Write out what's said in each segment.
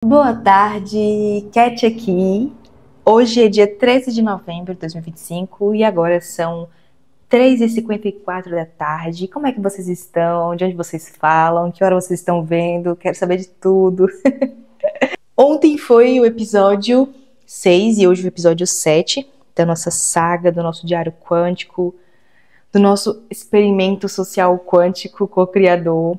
Boa tarde, Cat aqui. Hoje é dia 13 de novembro de 2025 e agora são 3h54 da tarde. Como é que vocês estão? De onde vocês falam? Que hora vocês estão vendo? Quero saber de tudo. Ontem foi o episódio 6 e hoje o episódio 7 da nossa saga, do nosso diário quântico, do nosso experimento social quântico co-criador.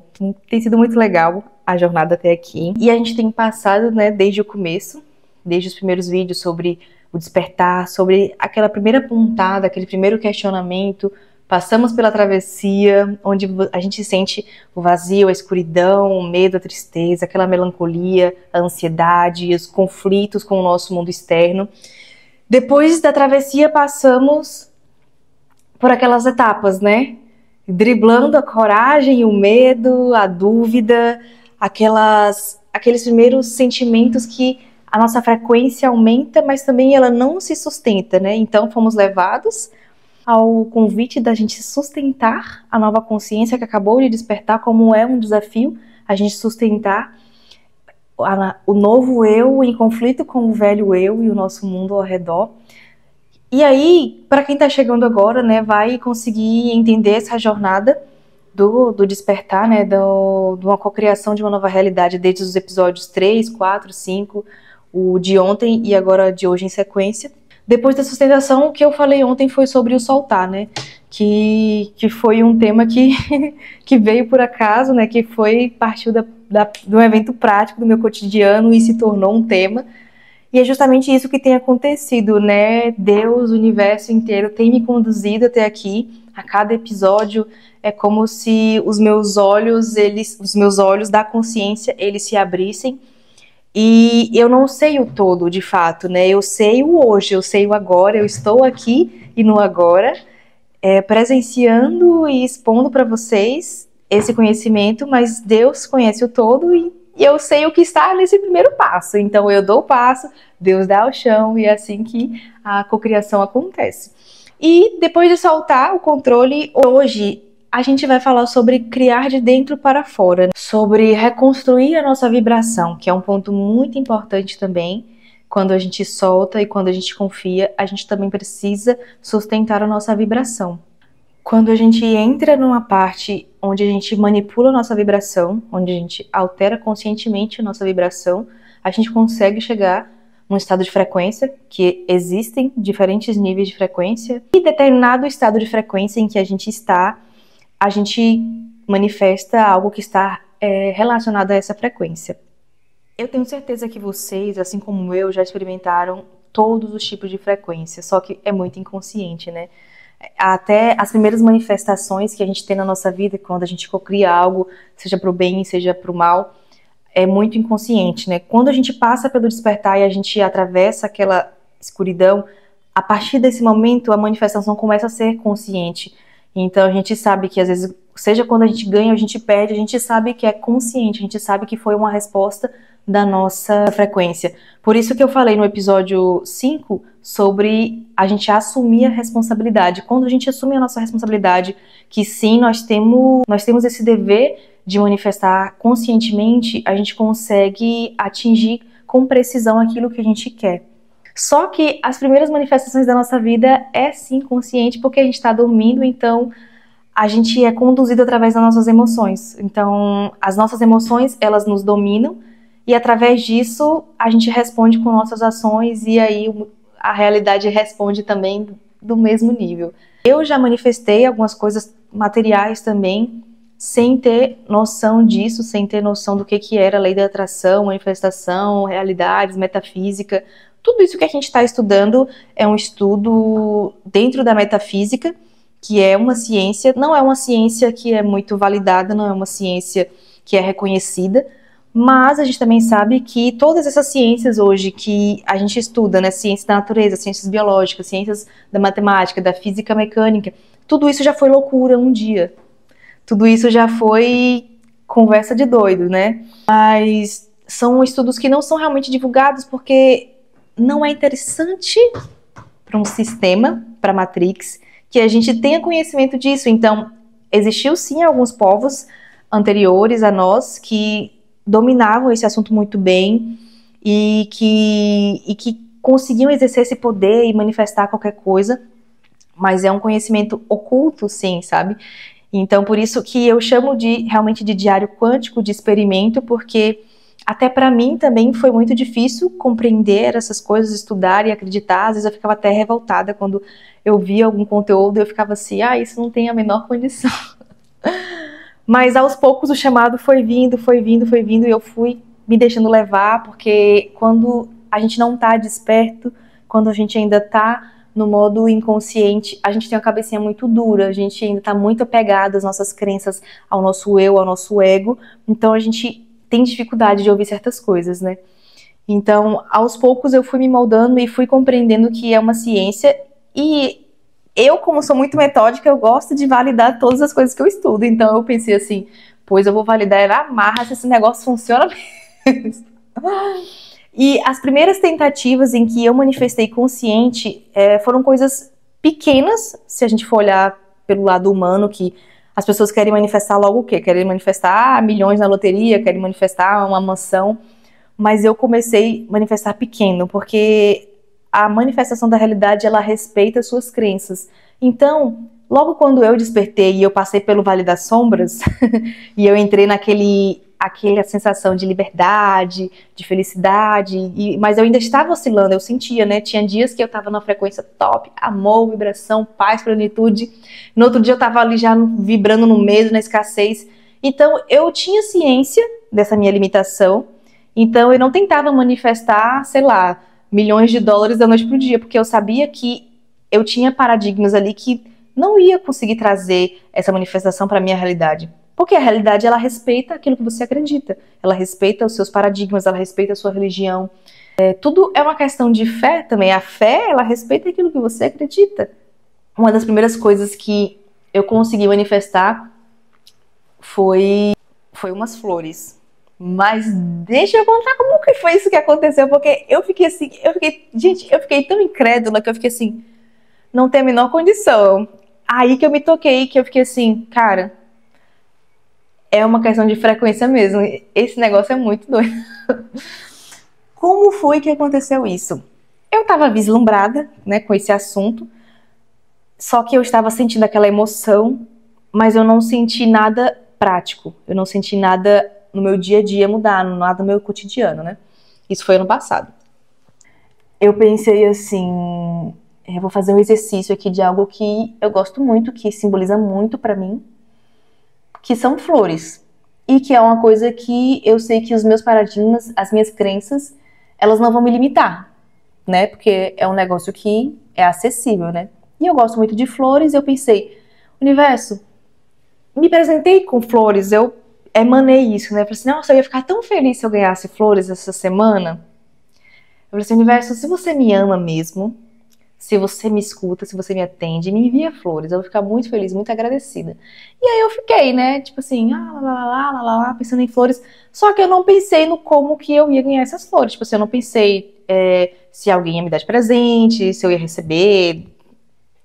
Tem sido muito legal a jornada até aqui. E a gente tem passado, desde o começo, desde os primeiros vídeos sobre o despertar, sobre aquela primeira pontada, aquele primeiro questionamento. Passamos pela travessia, onde a gente sente o vazio, a escuridão, o medo, a tristeza, aquela melancolia, a ansiedade, os conflitos com o nosso mundo externo. Depois da travessia, passamos por aquelas etapas, driblando a coragem, o medo, a dúvida, aqueles primeiros sentimentos que a nossa frequência aumenta, mas também ela não se sustenta, Então fomos levados ao convite da gente sustentar a nova consciência que acabou de despertar, como é um desafio a gente sustentar o novo eu em conflito com o velho eu e o nosso mundo ao redor. E aí, para quem está chegando agora, vai conseguir entender essa jornada do despertar, de uma cocriação de uma nova realidade, desde os episódios 3, 4, 5, o de ontem e agora de hoje em sequência. Depois da sustentação, o que eu falei ontem foi sobre o soltar, que foi um tema que veio por acaso, que partiu de um evento prático do meu cotidiano e se tornou um tema. E é justamente isso que tem acontecido, Deus, o universo inteiro tem me conduzido até aqui. A cada episódio é como se os meus olhos da consciência, eles se abrissem. E eu não sei o todo, de fato, Eu sei o hoje, eu sei o agora, eu estou aqui e no agora, presenciando e expondo para vocês esse conhecimento, mas Deus conhece o todo e eu sei o que está nesse primeiro passo. Então eu dou o passo, Deus dá o chão e é assim que a cocriação acontece. E depois de soltar o controle, hoje a gente vai falar sobre criar de dentro para fora, sobre reconstruir a nossa vibração, que é um ponto muito importante também. Quando a gente solta e quando a gente confia, a gente também precisa sustentar a nossa vibração. Quando a gente entra numa parte onde a gente manipula a nossa vibração, onde a gente altera conscientemente a nossa vibração, a gente consegue chegar num estado de frequência, que existem diferentes níveis de frequência, e determinado estado de frequência em que a gente está, a gente manifesta algo que está relacionado a essa frequência. Eu tenho certeza que vocês, assim como eu, já experimentaram todos os tipos de frequência, só que é muito inconsciente, Até as primeiras manifestações que a gente tem na nossa vida, quando a gente cocria algo, seja para o bem, seja para o mal, é muito inconsciente, Quando a gente passa pelo despertar e a gente atravessa aquela escuridão, a partir desse momento a manifestação começa a ser consciente. Então a gente sabe que às vezes, seja quando a gente ganha ou a gente perde, a gente sabe que é consciente, a gente sabe que foi uma resposta da nossa frequência. Por isso que eu falei no episódio 5 sobre a gente assumir a responsabilidade. Quando a gente assume a nossa responsabilidade, que sim, nós temos esse dever de manifestar conscientemente, a gente consegue atingir com precisão aquilo que a gente quer. Só que as primeiras manifestações da nossa vida é sim consciente, porque a gente está dormindo, então a gente é conduzido através das nossas emoções. Então as nossas emoções, elas nos dominam, e através disso a gente responde com nossas ações e aí a realidade responde também do mesmo nível. Eu já manifestei algumas coisas materiais também sem ter noção disso, sem ter noção do que era a lei da atração, manifestação, realidades, metafísica. Tudo isso que a gente está estudando é um estudo dentro da metafísica, que é uma ciência, não é uma ciência que é muito validada, não é uma ciência que é reconhecida, mas a gente também sabe que todas essas ciências hoje que a gente estuda, ciências da natureza, ciências biológicas, ciências da matemática, da física mecânica, tudo isso já foi loucura um dia. Tudo isso já foi conversa de doido, Mas são estudos que não são realmente divulgados porque não é interessante para um sistema, para a Matrix, que a gente tenha conhecimento disso. Então, existiu sim alguns povos anteriores a nós que dominavam esse assunto muito bem, e que conseguiam exercer esse poder e manifestar qualquer coisa, mas é um conhecimento oculto, sim, sabe? Então, por isso que eu chamo realmente de diário quântico, de experimento, porque até para mim também foi muito difícil compreender essas coisas, estudar e acreditar. Às vezes eu ficava até revoltada quando eu via algum conteúdo, eu ficava assim, isso não tem a menor condição. Mas aos poucos o chamado foi vindo, e eu fui me deixando levar, porque quando a gente não tá desperto, quando a gente ainda tá no modo inconsciente, a gente tem uma cabecinha muito dura, a gente ainda tá muito apegado às nossas crenças, ao nosso eu, ao nosso ego, então a gente tem dificuldade de ouvir certas coisas, né? Então, aos poucos eu fui me moldando e fui compreendendo que é uma ciência, e eu, como sou muito metódica, eu gosto de validar todas as coisas que eu estudo. Então eu pensei assim, pois eu vou validar na marra se esse negócio funciona mesmo. E as primeiras tentativas em que eu manifestei consciente foram coisas pequenas, se a gente for olhar pelo lado humano, que as pessoas querem manifestar logo o quê? Querem manifestar milhões na loteria, querem manifestar uma mansão, mas eu comecei a manifestar pequeno, porque a manifestação da realidade, ela respeita as suas crenças. Então, logo quando eu despertei e eu passei pelo Vale das Sombras, e eu entrei aquela sensação de liberdade, de felicidade, mas eu ainda estava oscilando, eu sentia, né? Tinha dias que eu estava na frequência top, amor, vibração, paz, plenitude. No outro dia eu estava ali já vibrando no medo, na escassez. Então, eu tinha ciência dessa minha limitação, então eu não tentava manifestar, sei lá, milhões de dólares da noite pro dia, porque eu sabia que eu tinha paradigmas ali que não ia conseguir trazer essa manifestação para minha realidade. Porque a realidade, ela respeita aquilo que você acredita, ela respeita os seus paradigmas, ela respeita a sua religião. Tudo é uma questão de fé também. A fé, ela respeita aquilo que você acredita. Uma das primeiras coisas que eu consegui manifestar foi umas flores. Mas deixa eu contar como que foi isso que aconteceu, porque eu fiquei assim, eu fiquei tão incrédula que eu fiquei assim, não tem a menor condição. Aí que eu me toquei, que eu fiquei assim, cara, é uma questão de frequência mesmo, esse negócio é muito doido. Como foi que aconteceu isso? Eu tava vislumbrada, né, com esse assunto, só que eu estava sentindo aquela emoção, mas eu não senti nada prático, eu não senti nada no meu dia a dia mudar, nada no meu cotidiano, né? Isso foi ano passado. Eu pensei assim, eu vou fazer um exercício aqui de algo que eu gosto muito, que simboliza muito pra mim, que são flores. E que é uma coisa que eu sei que os meus paradigmas, as minhas crenças, elas não vão me limitar, né? Porque é um negócio que é acessível, né? E eu gosto muito de flores, e eu pensei, universo, me presentei com flores, eu emanei isso, né? Eu falei assim, nossa, eu ia ficar tão feliz se eu ganhasse flores essa semana. Eu falei assim, universo, se você me ama mesmo, se você me escuta, se você me atende, me envia flores, eu vou ficar muito feliz, muito agradecida. E aí eu fiquei, né, tipo assim, pensando em flores, só que eu não pensei no como que eu ia ganhar essas flores, tipo assim, eu não pensei se alguém ia me dar de presente, se eu ia receber,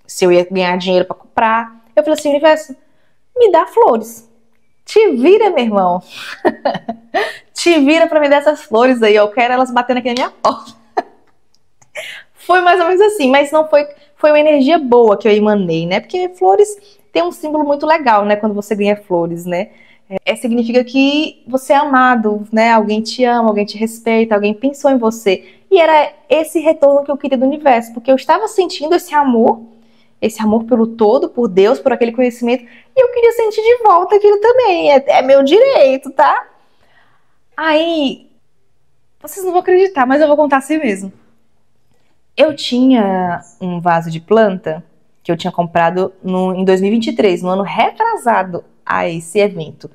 se eu ia ganhar dinheiro pra comprar. Eu falei assim, universo, me dá flores. Te vira, meu irmão. Te vira pra me dar essas flores aí. Eu quero elas batendo aqui na minha porta. Foi mais ou menos assim, mas não foi uma energia boa que eu emanei, né? Porque flores tem um símbolo muito legal, né? Quando você ganha flores, né? Significa que você é amado, né? Alguém te ama, alguém te respeita, alguém pensou em você. E era esse retorno que eu queria do universo, porque eu estava sentindo esse amor pelo todo, por Deus, por aquele conhecimento, e eu queria sentir de volta aquilo também. É meu direito, tá? Aí, vocês não vão acreditar, mas eu vou contar assim mesmo. Eu tinha um vaso de planta que eu tinha comprado em 2023, no ano retrasado a esse evento.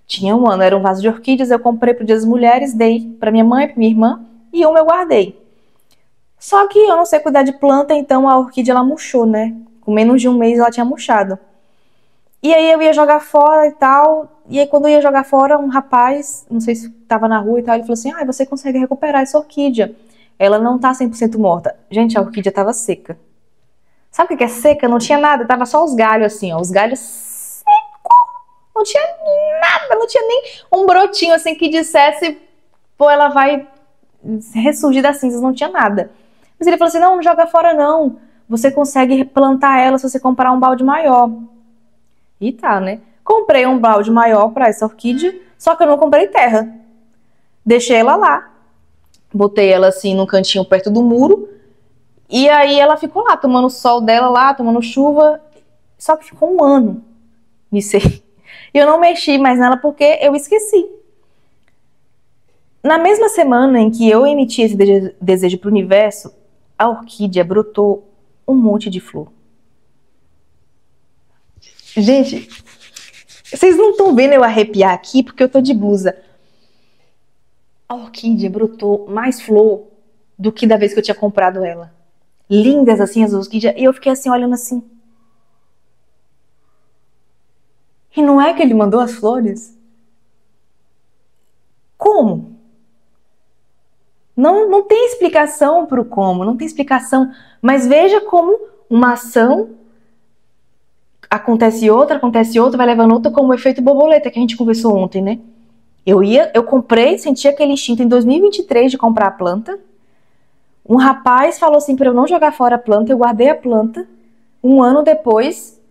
Tinha um ano, era um vaso de orquídeas, eu comprei pro Dia das Mulheres, dei pra minha mãe, pra minha irmã, e uma eu guardei. Só que eu não sei cuidar de planta, então a orquídea ela murchou, né? Com menos de um mês ela tinha murchado. E aí eu ia jogar fora e tal, e aí quando eu ia jogar fora, um rapaz, não sei se tava na rua e tal, ele falou assim, você consegue recuperar essa orquídea. Ela não tá 100% morta. Gente, a orquídea tava seca. Sabe o que é seca? Não tinha nada, tava só os galhos assim, ó, os galhos secos. Não tinha nada, não tinha nem um brotinho assim que dissesse, pô, ela vai ressurgir das cinzas, não tinha nada. Mas ele falou assim, não joga fora não, você consegue plantar ela se você comprar um balde maior. E tá, né? Comprei um balde maior para essa orquídea, só que eu não comprei terra. Deixei ela lá, botei ela assim num cantinho perto do muro, e aí ela ficou lá, tomando sol dela lá, tomando chuva, só que ficou um ano nisso aí. E eu não mexi mais nela porque eu esqueci. Na mesma semana em que eu emiti esse desejo pro universo, a orquídea brotou um monte de flor. Gente, vocês não estão vendo eu arrepiar aqui porque eu tô de blusa. A orquídea brotou mais flor do que da vez que eu tinha comprado ela. Lindas assim as orquídeas. E eu fiquei assim, olhando assim. E não é que ele mandou as flores? Como? Não tem explicação para o como, não tem explicação. Mas veja como uma ação acontece outra, vai levando outra, como o efeito borboleta que a gente conversou ontem, né? Eu comprei, senti aquele instinto em 2023 de comprar a planta. Um rapaz falou assim para eu não jogar fora a planta, eu guardei a planta. Um ano depois,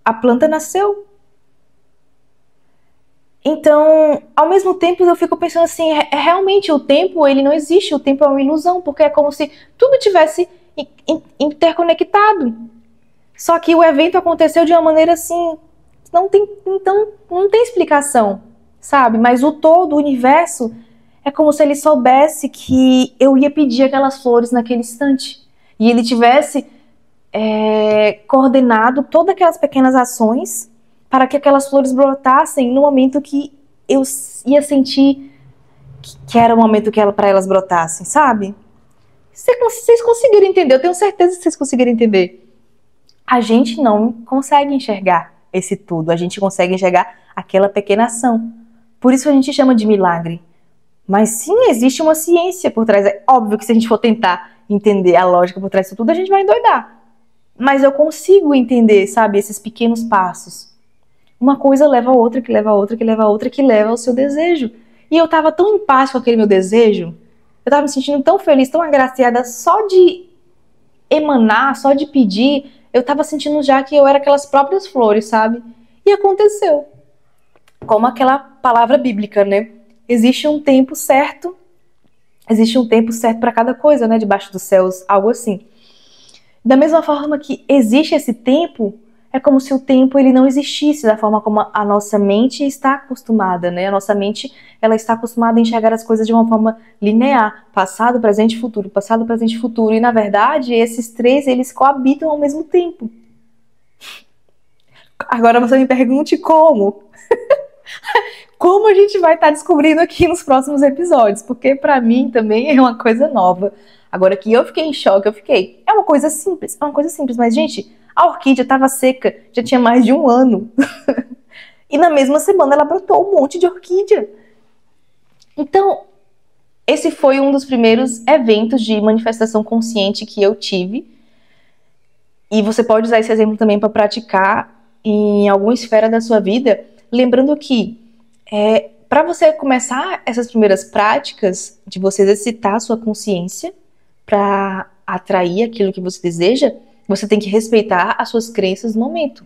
a planta nasceu. Então, ao mesmo tempo, eu fico pensando assim, realmente o tempo, ele não existe, o tempo é uma ilusão, porque é como se tudo tivesse interconectado. Só que o evento aconteceu de uma maneira assim, então não tem explicação, sabe? Mas o todo, o universo, é como se ele soubesse que eu ia pedir aquelas flores naquele instante. E ele tivesse coordenado todas aquelas pequenas ações para que aquelas flores brotassem no momento que eu ia sentir que era o momento que para elas brotassem, sabe? Vocês conseguiram entender, eu tenho certeza que vocês conseguiram entender. A gente não consegue enxergar esse tudo, a gente consegue enxergar aquela pequena ação. Por isso a gente chama de milagre. Mas sim, existe uma ciência por trás. É óbvio que se a gente for tentar entender a lógica por trás disso tudo, a gente vai endoidar. Mas eu consigo entender, sabe, esses pequenos passos. Uma coisa leva a outra, que leva a outra, que leva a outra, que leva ao seu desejo. E eu tava tão em paz com aquele meu desejo, eu tava me sentindo tão feliz, tão agraciada, só de emanar, só de pedir, eu tava sentindo já que eu era aquelas próprias flores, sabe? E aconteceu. Como aquela palavra bíblica, né? Existe um tempo certo para cada coisa, né? Debaixo dos céus, algo assim. Da mesma forma que existe esse tempo, é como se o tempo ele não existisse da forma como a nossa mente está acostumada, né? A nossa mente, ela está acostumada a enxergar as coisas de uma forma linear, passado, presente e futuro, passado, presente e futuro. E na verdade, esses três, eles coabitam ao mesmo tempo. Agora você me pergunte como? Como a gente vai estar descobrindo aqui nos próximos episódios, porque pra mim também é uma coisa nova. Agora que eu fiquei em choque, é uma coisa simples, mas gente, a orquídea estava seca, já tinha mais de um ano. E na mesma semana ela brotou um monte de orquídea. Então, esse foi um dos primeiros eventos de manifestação consciente que eu tive. E você pode usar esse exemplo também para praticar em alguma esfera da sua vida, lembrando que para você começar essas primeiras práticas de você exercitar a sua consciência para atrair aquilo que você deseja, você tem que respeitar as suas crenças no momento.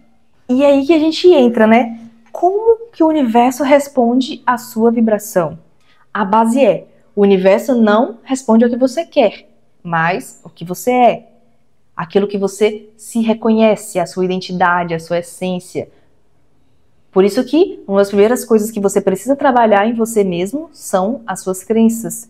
E aí que a gente entra, né? Como que o universo responde à sua vibração? A base o universo não responde ao que você quer, mas o que você é. Aquilo que você se reconhece, a sua identidade, a sua essência. Por isso que uma das primeiras coisas que você precisa trabalhar em você mesmo são as suas crenças.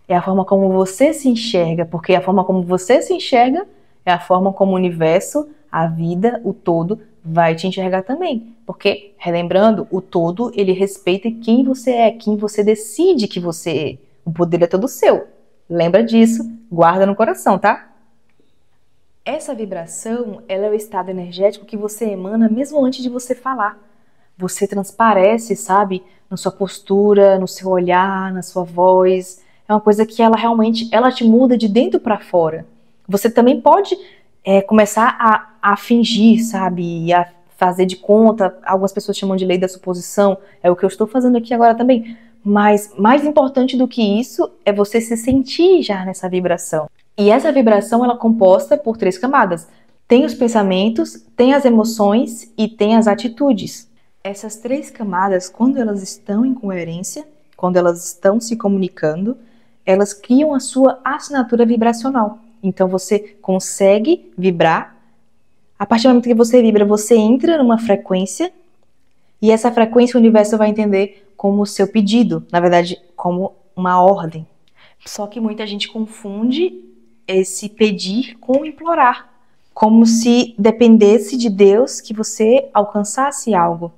É a forma como você se enxerga, porque a forma como você se enxerga é a forma como o universo, a vida, o todo, vai te enxergar também. Porque, relembrando, o todo, ele respeita quem você é, quem você decide que você é. O poder é todo seu. Lembra disso, guarda no coração, tá? Essa vibração, ela é o estado energético que você emana mesmo antes de você falar. Você transparece, sabe? Na sua postura, no seu olhar, na sua voz. É uma coisa que ela realmente, ela te muda de dentro para fora. Você também pode começar a fingir, sabe? A fazer de conta. Algumas pessoas chamam de lei da suposição. É o que eu estou fazendo aqui agora também. Mas mais importante do que isso é você se sentir já nessa vibração. E essa vibração ela é composta por 3 camadas. Tem os pensamentos, tem as emoções e tem as atitudes. Essas 3 camadas, quando elas estão em coerência, quando elas estão se comunicando, elas criam a sua assinatura vibracional. Então você consegue vibrar. A partir do momento que você vibra, você entra numa frequência e essa frequência o universo vai entender como o seu pedido, na verdade, como uma ordem. Só que muita gente confunde esse pedir com implorar, como se dependesse de Deus que você alcançasse algo.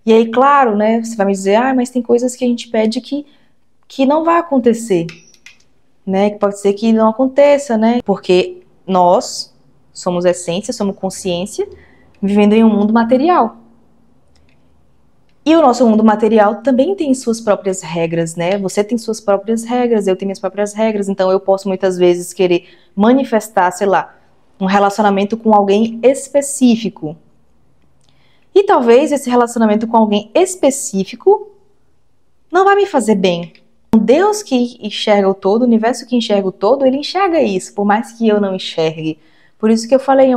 E aí, claro, né, você vai me dizer, mas tem coisas que a gente pede que não vai acontecer, né, que pode ser que não aconteça, né, porque nós somos essência, somos consciência, vivendo em um mundo material. E o nosso mundo material também tem suas próprias regras, né? Você tem suas próprias regras, eu tenho minhas próprias regras, então eu posso muitas vezes querer manifestar, sei lá, um relacionamento com alguém específico. E talvez esse relacionamento com alguém específico não vai me fazer bem. Deus que enxerga o todo, o universo que enxerga o todo, ele enxerga isso, por mais que eu não enxergue. Por isso que eu falei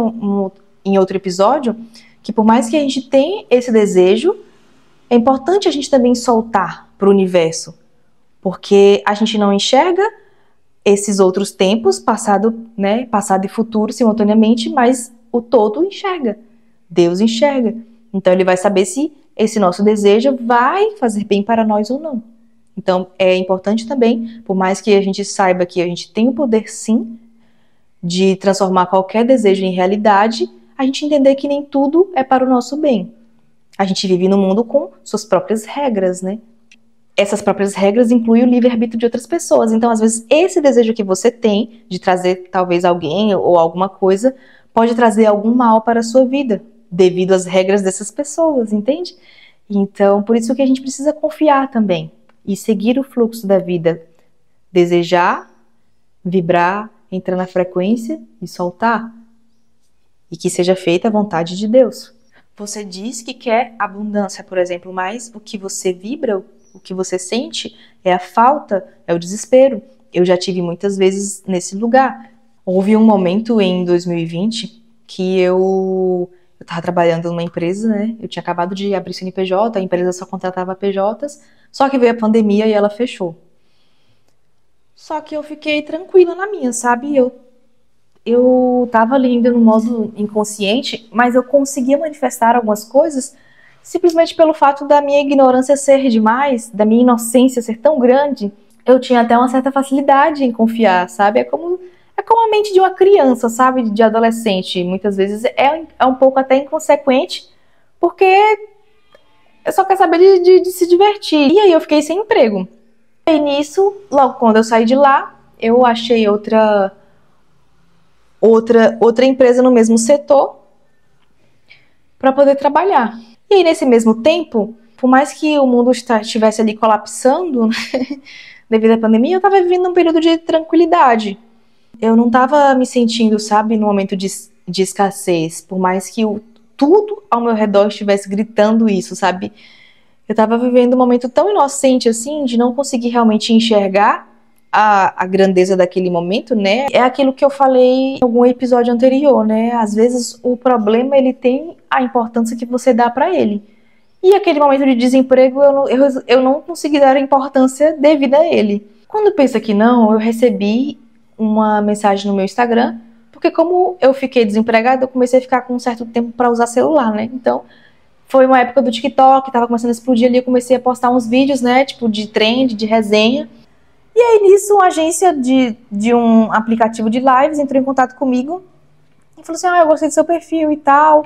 em outro episódio, que por mais que a gente tenha esse desejo, é importante a gente também soltar para o universo, porque a gente não enxerga esses outros tempos, passado e futuro simultaneamente, mas o todo enxerga, Deus enxerga. Então ele vai saber se esse nosso desejo vai fazer bem para nós ou não. Então é importante também, por mais que a gente saiba que a gente tem o poder sim de transformar qualquer desejo em realidade, a gente entender que nem tudo é para o nosso bem. A gente vive no mundo com suas próprias regras, né? Essas próprias regras incluem o livre-arbítrio de outras pessoas. Então, às vezes, esse desejo que você tem de trazer talvez alguém ou alguma coisa pode trazer algum mal para a sua vida, devido às regras dessas pessoas, entende? Então, por isso que a gente precisa confiar também e seguir o fluxo da vida. Desejar, vibrar, entrar na frequência e soltar. E que seja feita a vontade de Deus. Você diz que quer abundância, por exemplo, mas o que você vibra, o que você sente é a falta, é o desespero. Eu já tive muitas vezes nesse lugar. Houve um momento em 2020 que eu estava trabalhando numa empresa, né? Eu tinha acabado de abrir CNPJ, a empresa só contratava PJs, só que veio a pandemia e ela fechou. Só que eu fiquei tranquila na minha, sabe? Eu tava ali ainda no modo inconsciente, mas eu conseguia manifestar algumas coisas simplesmente pelo fato da minha ignorância ser demais, da minha inocência ser tão grande. Eu tinha até uma certa facilidade em confiar, sabe? É como a mente de uma criança, sabe? De adolescente. Muitas vezes é um pouco até inconsequente, porque só quer saber de se divertir. E aí eu fiquei sem emprego. E nisso, logo quando eu saí de lá, eu achei outra empresa no mesmo setor para poder trabalhar. E aí, nesse mesmo tempo, por mais que o mundo estivesse ali colapsando, né, devido à pandemia, eu estava vivendo um período de tranquilidade. Eu não estava me sentindo, sabe, num momento de escassez, por mais que tudo ao meu redor estivesse gritando isso, sabe? Eu estava vivendo um momento tão inocente assim, de não conseguir realmente enxergar a grandeza daquele momento, né? É aquilo que eu falei em algum episódio anterior, né? Às vezes o problema ele tem a importância que você dá para ele. E aquele momento de desemprego eu não consegui dar a importância devida a ele. Quando pensa que não, eu recebi uma mensagem no meu Instagram, porque como eu fiquei desempregada, eu comecei a ficar com um certo tempo para usar celular, né? Então foi uma época do TikTok, tava começando a explodir ali, eu comecei a postar uns vídeos, né? Tipo de trend, de resenha. E aí nisso, uma agência de um aplicativo de lives entrou em contato comigo e falou assim, eu gostei do seu perfil e tal,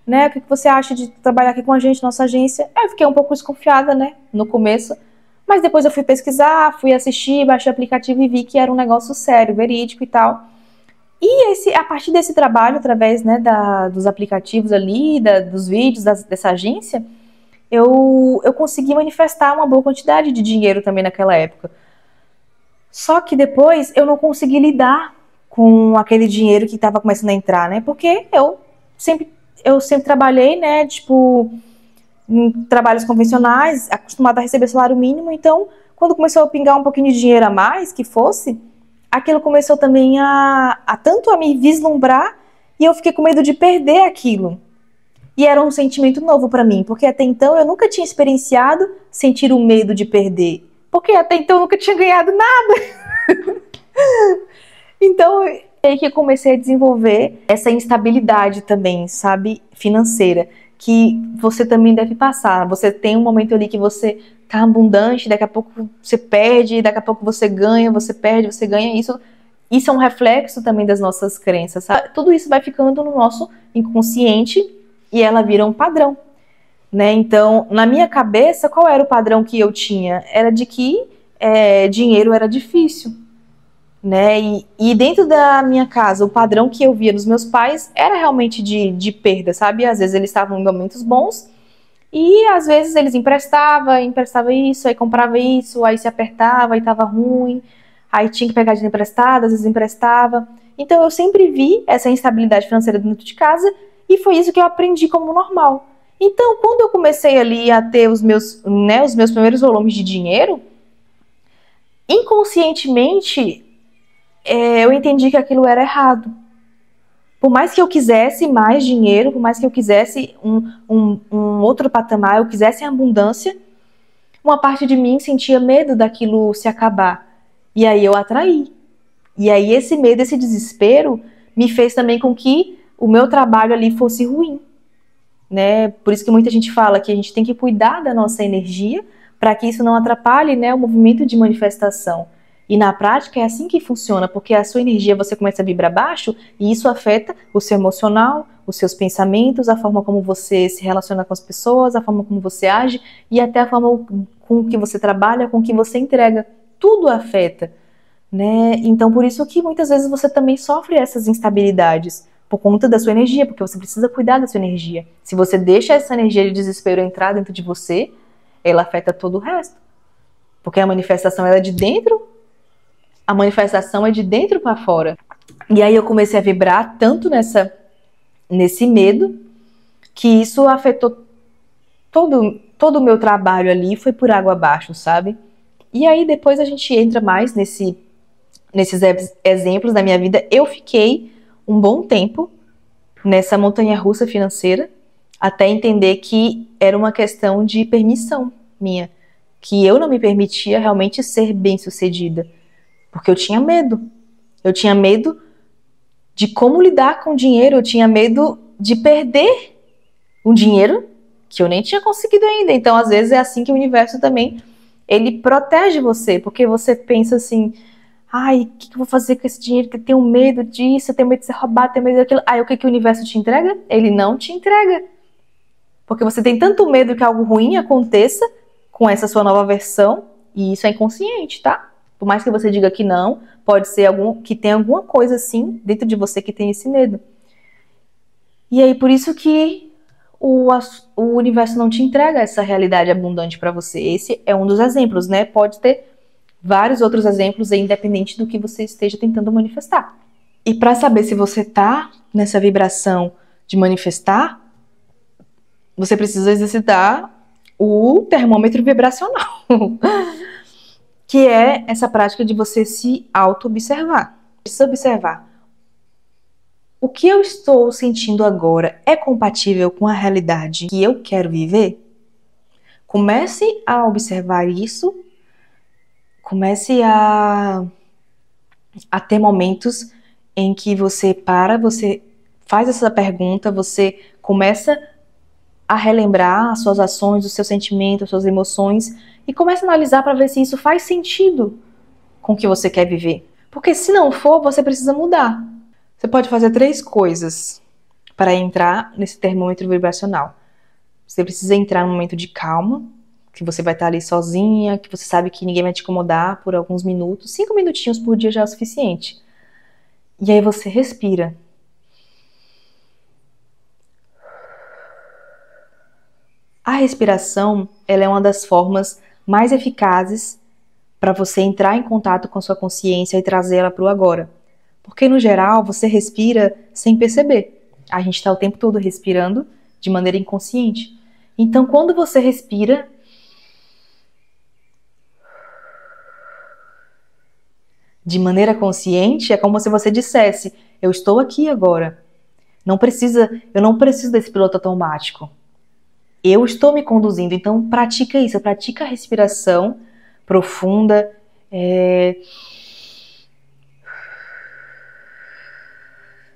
né, o que você acha de trabalhar aqui com a gente, nossa agência? Eu fiquei um pouco desconfiada, né, no começo, mas depois eu fui pesquisar, fui assistir, baixei o aplicativo e vi que era um negócio sério, verídico e tal. E a partir desse trabalho, através, né, dos aplicativos ali, dos vídeos dessa agência, eu consegui manifestar uma boa quantidade de dinheiro também naquela época. Só que depois eu não consegui lidar com aquele dinheiro que estava começando a entrar, né? Porque eu sempre trabalhei, né? Tipo, em trabalhos convencionais, acostumada a receber salário mínimo, então, quando começou a pingar um pouquinho de dinheiro a mais, que fosse, aquilo começou também a tanto a me vislumbrar, e eu fiquei com medo de perder aquilo. E era um sentimento novo para mim, porque até então eu nunca tinha experienciado sentir o medo de perder, porque até então eu nunca tinha ganhado nada. Então, é aí que eu comecei a desenvolver essa instabilidade também, sabe, financeira, que você também deve passar. Você tem um momento ali que você tá abundante, daqui a pouco você perde, daqui a pouco você ganha, você perde, você ganha. Isso é um reflexo também das nossas crenças, sabe? Tudo isso vai ficando no nosso inconsciente e ela vira um padrão, né? Então, na minha cabeça, qual era o padrão que eu tinha? Era de que dinheiro era difícil, né? E dentro da minha casa, o padrão que eu via nos meus pais era realmente de perda, sabe? Às vezes eles estavam em momentos bons e às vezes eles emprestava isso, aí comprava isso, aí se apertava, aí tava ruim, aí tinha que pegar dinheiro emprestado, às vezes emprestava. Então eu sempre vi essa instabilidade financeira dentro de casa e foi isso que eu aprendi como normal. Então, quando eu comecei ali a ter os meus primeiros volumes de dinheiro, inconscientemente eu entendi que aquilo era errado. Por mais que eu quisesse mais dinheiro, por mais que eu quisesse um outro patamar, eu quisesse abundância, uma parte de mim sentia medo daquilo se acabar. E aí eu atraí. E aí esse medo, esse desespero, me fez também com que o meu trabalho ali fosse ruim, né? Por isso que muita gente fala que a gente tem que cuidar da nossa energia para que isso não atrapalhe, né, o movimento de manifestação. E na prática é assim que funciona, porque a sua energia você começa a vibrar baixo e isso afeta o seu emocional, os seus pensamentos, a forma como você se relaciona com as pessoas, a forma como você age e até a forma com que você trabalha, com que você entrega. Tudo afeta, né? Então por isso que muitas vezes você também sofre essas instabilidades por conta da sua energia, porque você precisa cuidar da sua energia. Se você deixa essa energia de desespero entrar dentro de você, ela afeta todo o resto. Porque a manifestação ela é de dentro. A manifestação é de dentro para fora. E aí eu comecei a vibrar tanto nesse medo que isso afetou todo o meu trabalho ali, foi por água abaixo, sabe? E aí depois a gente entra mais nesses exemplos da minha vida. Eu fiquei um bom tempo nessa montanha-russa financeira até entender que era uma questão de permissão minha, que eu não me permitia realmente ser bem-sucedida. Porque eu tinha medo. Eu tinha medo de como lidar com o dinheiro. Eu tinha medo de perder um dinheiro que eu nem tinha conseguido ainda. Então, às vezes, é assim que o universo também, ele protege você. Porque você pensa assim, ai, o que eu vou fazer com esse dinheiro? Que eu tenho medo disso, eu tenho medo de ser roubado, eu tenho medo daquilo. Aí, o que o universo te entrega? Ele não te entrega. Porque você tem tanto medo que algo ruim aconteça com essa sua nova versão. E isso é inconsciente, tá? Por mais que você diga que não, pode ser que tem alguma coisa assim dentro de você que tem esse medo. E aí por isso que o universo não te entrega essa realidade abundante para você. Esse é um dos exemplos, né? Pode ter vários outros exemplos aí, independente do que você esteja tentando manifestar. E para saber se você tá nessa vibração de manifestar, você precisa exercitar o termômetro vibracional. Que é essa prática de você se auto-observar. Precisa observar. O que eu estou sentindo agora é compatível com a realidade que eu quero viver? Comece a observar isso. Comece a ter momentos em que você faz essa pergunta, você começa a relembrar as suas ações, os seus sentimentos, as suas emoções e começa a analisar para ver se isso faz sentido com o que você quer viver. Porque se não for, você precisa mudar. Você pode fazer 3 coisas para entrar nesse termômetro vibracional. Você precisa entrar num momento de calma, que você vai estar ali sozinha, que você sabe que ninguém vai te incomodar por alguns minutos. 5 minutinhos por dia já é o suficiente. E aí você respira. A respiração, ela é uma das formas mais eficazes para você entrar em contato com a sua consciência e trazer ela para o agora. Porque, no geral, você respira sem perceber. A gente está o tempo todo respirando de maneira inconsciente. Então, quando você respira, de maneira consciente, é como se você dissesse: eu estou aqui agora. Eu não preciso desse piloto automático. Eu estou me conduzindo. Então, pratica isso. Pratica a respiração profunda.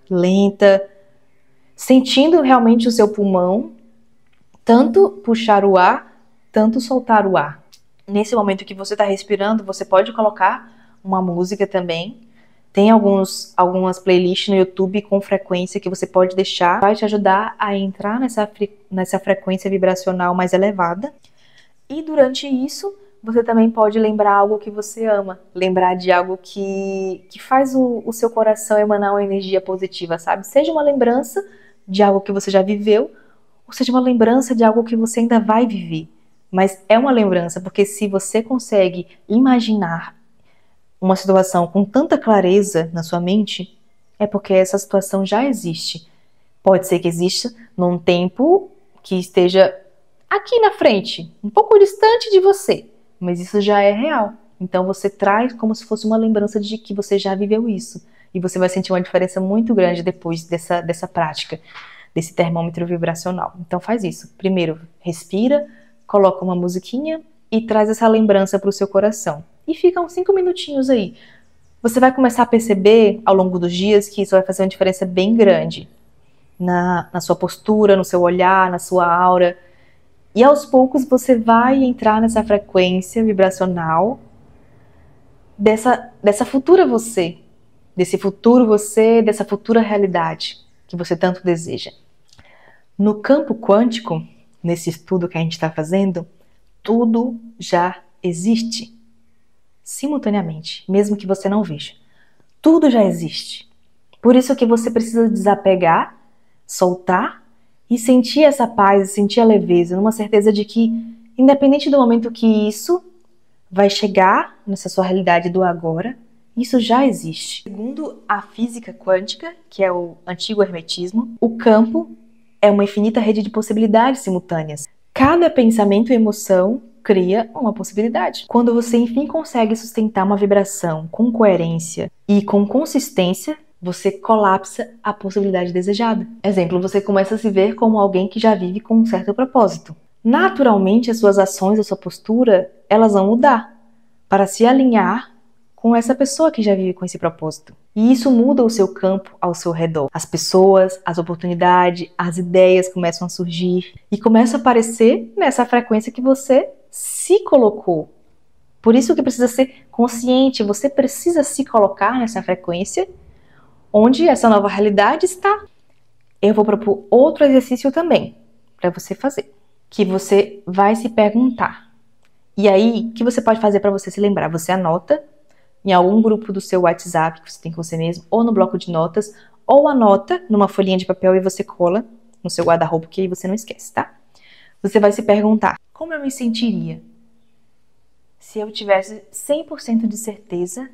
Lenta. Sentindo realmente o seu pulmão. Tanto puxar o ar, tanto soltar o ar. Nesse momento que você está respirando, você pode colocar uma música também. Tem algumas playlists no YouTube com frequência que você pode deixar. Vai te ajudar a entrar nessa frequência vibracional mais elevada. E durante isso, você também pode lembrar algo que você ama. Lembrar de algo que faz o seu coração emanar uma energia positiva, sabe? Seja uma lembrança de algo que você já viveu, ou seja uma lembrança de algo que você ainda vai viver. Mas é uma lembrança, porque se você consegue imaginar uma situação com tanta clareza na sua mente, é porque essa situação já existe. Pode ser que exista num tempo que esteja aqui na frente, um pouco distante de você, mas isso já é real. Então você traz como se fosse uma lembrança de que você já viveu isso. E você vai sentir uma diferença muito grande depois dessa prática, desse termômetro vibracional. Então faz isso. Primeiro, respira, coloca uma musiquinha e traz essa lembrança para o seu coração. E fica uns 5 minutinhos aí. Você vai começar a perceber ao longo dos dias que isso vai fazer uma diferença bem grande na sua postura, no seu olhar, na sua aura. E aos poucos você vai entrar nessa frequência vibracional dessa futura você, desse futuro você, dessa futura realidade que você tanto deseja. No campo quântico, nesse estudo que a gente está fazendo, tudo já existe. Simultaneamente, mesmo que você não veja. Tudo já existe. Por isso que você precisa desapegar, soltar e sentir essa paz, sentir a leveza, numa certeza de que, independente do momento que isso vai chegar nessa sua realidade do agora, isso já existe. Segundo a física quântica, que é o antigo hermetismo, o campo é uma infinita rede de possibilidades simultâneas. Cada pensamento e emoção cria uma possibilidade. Quando você enfim consegue sustentar uma vibração com coerência e com consistência, você colapsa a possibilidade desejada. Exemplo, você começa a se ver como alguém que já vive com um certo propósito. Naturalmente, as suas ações, a sua postura, elas vão mudar para se alinhar com essa pessoa que já vive com esse propósito. E isso muda o seu campo ao seu redor. As pessoas, as oportunidades, as ideias começam a surgir e começam a aparecer nessa frequência que você se colocou. Por isso que precisa ser consciente, você precisa se colocar nessa frequência onde essa nova realidade está. Eu vou propor outro exercício também para você fazer, que você vai se perguntar. E aí, o que você pode fazer para você se lembrar? Você anota em algum grupo do seu WhatsApp que você tem com você mesmo, ou no bloco de notas, ou anota numa folhinha de papel e você cola no seu guarda-roupa, que aí você não esquece, tá? Você vai se perguntar: como eu me sentiria se eu tivesse 100% de certeza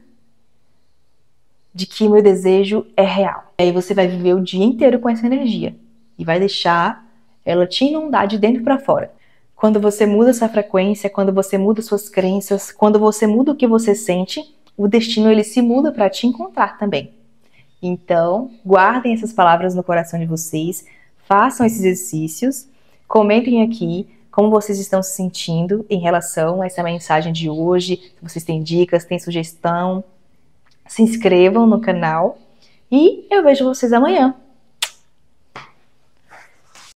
de que meu desejo é real? Aí você vai viver o dia inteiro com essa energia e vai deixar ela te inundar de dentro para fora. Quando você muda essa frequência, quando você muda suas crenças, quando você muda o que você sente, o destino ele se muda para te encontrar também. Então, guardem essas palavras no coração de vocês, façam esses exercícios, comentem aqui como vocês estão se sentindo em relação a essa mensagem de hoje, se vocês têm dicas, têm sugestão, se inscrevam no canal e eu vejo vocês amanhã.